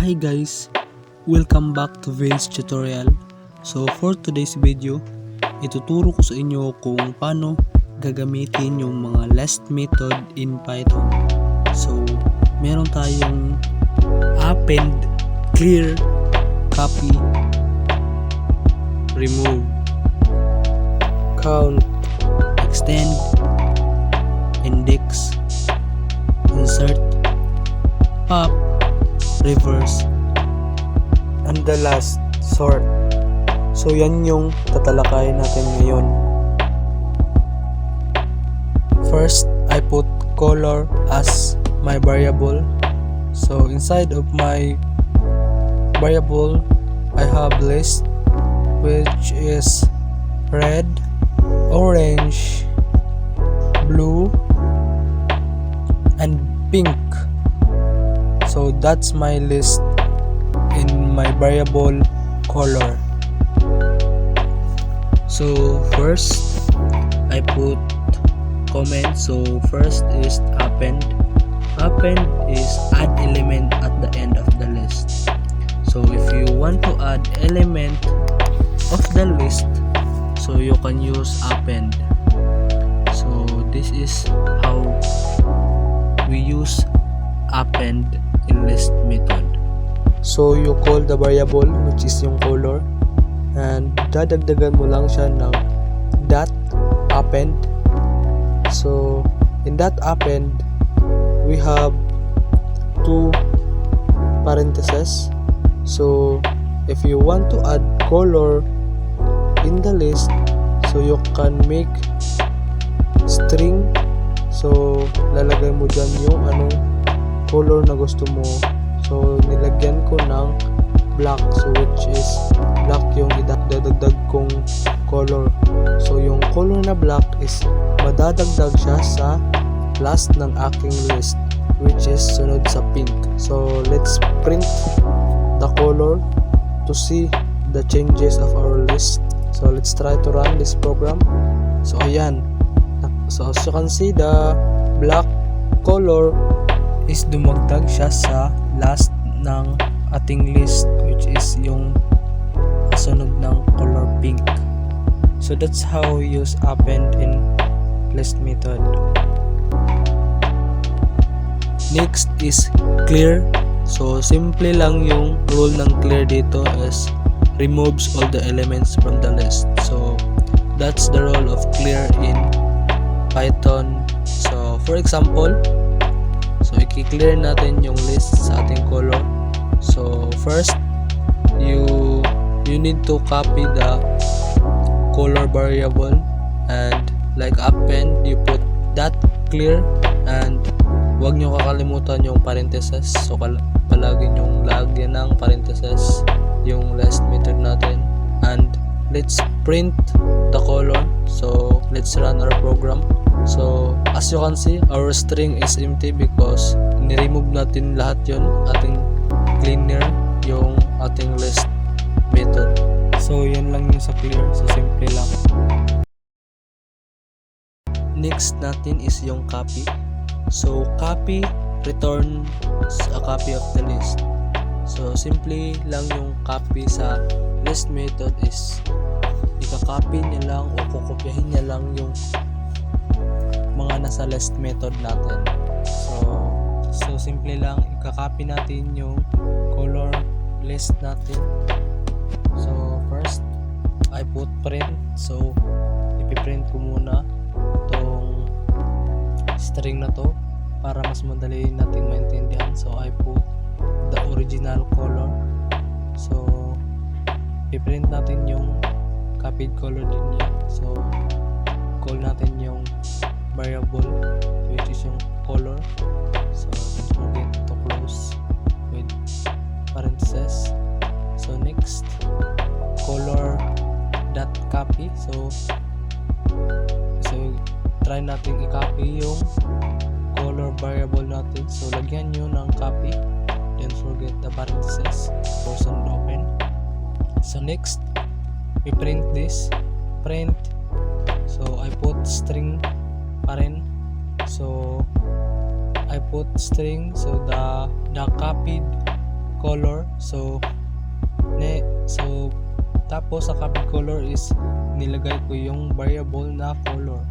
Hi guys, welcome back to Vince Tutorial. So for today's video, ituturo ko sa inyo kung paano gagamitin yung mga list method in Python. So meron tayong append, clear, copy, remove, count, extend, index, insert, pop, reverse, and the last, sort. So yan yung tatalakayin natin ngayon. First, I put color as my variable. So inside of my variable, I have list which is red, orange, blue, and pink. So that's my list in my variable color. So first I put comment. So first is append. Append is add element at the end of the list. So if you want to add element of the list, so you can use append. So this is how we use append in list method. So you call the variable which is yung color, and dadagdagan mo lang siya ng dot append. So in that append, we have two parentheses. So if you want to add color in the list, so you can make string. So lalagay mo dyan yung anong color na gusto mo. So nilagyan ko ng black, so which is black yung idadagdag kong color. So yung color na black is madadagdag siya sa last ng aking list, which is sunod sa pink. So let's print the color to see the changes of our list. So let's try to run this program. So ayan, so as you can see, the black color is dumagdag siya sa last ng ating list, which is yung kasunod ng color pink. So that's how we use append in list method. Next is clear. So simple lang yung rule ng clear dito is removes all the elements from the list. So that's the role of clear in Python. So for example, so i-clear natin yung list sa ating color. So first, you need to copy the color variable, and like append, you put that clear, and wag nyo kakalimutan yung parentheses. So palagi nyong lagyan ng parentheses yung list method natin, and let's print the color. So let's run our program. So as you can see, our string is empty because ni-remove natin lahat yon, ating cleaner yung ating list method. So yan lang yung sa clear. So simple lang. Next natin is yung copy. So copy returns a copy of the list. So simply lang yung copy sa list method is ika-copy niya lang o kukopyahin niya lang yung mga nasa list method natin. So simple lang, ika-copy natin yung color list natin. So first, I put print. So ipiprint ko muna tong string na to para mas madali nating maintindihan. So I put the original color. So ipiprint natin yung copied color din niya. So call natin yung variable which is yung color. So don't forget to close with parentheses. So next, color dot copy. So try natin i-copy yung color variable natin. So lagyan nyo ng copy, don't forget the parentheses, close and open. So next, we print this, print. So I put string pa rin. So I put string, so the copied color. So tapos sa copy color is nilagay ko yung variable na color.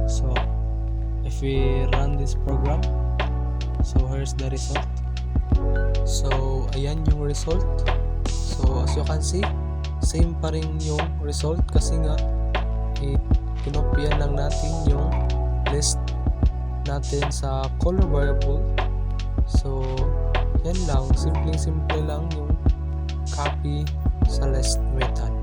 So if we run this program, so here's the result. So ayan yung result. So as you can see, same pa rin yung result kasi nga kinopyan lang natin yung list natin sa color variable. So yan lang, simple lang yung copy sa list method.